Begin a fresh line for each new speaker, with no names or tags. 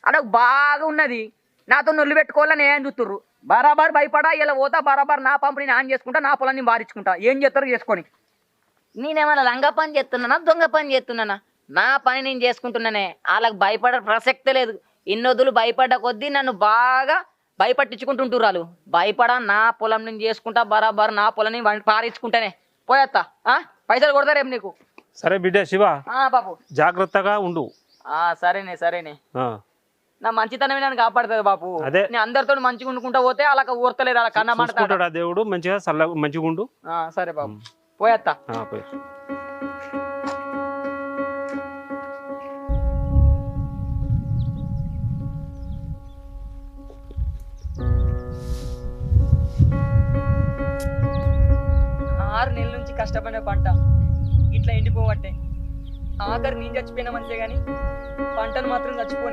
అక్కడ బాగా ఉన్నది నాతో నొల్లు పెట్టుకోవాలని ఏం చూస్తుర్రు బరాబర్ భయపడా ఇలా పోతా బరాబర్ నా పంపుని నేను ఆన్ చేసుకుంటా నా పొలాన్ని బారించుకుంటా ఏం చేస్తారు చేసుకొని.
నేనేమన్నా లంగ పని చేస్తున్నానా దొంగ పని చేస్తున్నానా? నా పని నేను చేసుకుంటున్నానే. వాళ్ళకి భయపడ ప్రసక్తే లేదు. ఇన్నొద్దులు భయపడ్డ కొద్దీ నన్ను బాగా భయపట్టించుకుంటుంటారు వాళ్ళు. భయపడా నా పొలం నేను చేసుకుంటా బరాబర్ నా పొలం పారించుకుంటానే పోయేత్తా. పైసలు కొడతారేం నీకు?
సరే బిడ్డ శివ
బాబు
జాగ్రత్తగా ఉండు.
సరేనే సరేనే.
ఆ,
నా మంచితనమే నన్ను కాపాడుతుంది బాపు.
అదే.
నేను అందరితో మంచిగా ఉండుకుంటా పోతే అలా ఊరతలేదు అలా కన్నా మాట.
చూసుకుంటాడు ఆ దేవుడు మంచిగా మంచిగా ఉండు.
సరే బాబు పోయేత్తా.
పోయి.
ఆరు నెలల నుంచి కష్టపడిన పంట ఇట్లా ఎండిపోవట్టే. ఆఖరి నేను చచ్చిపోయినా మంచిదే కానీ పంటను మాత్రం చచ్చిపోని.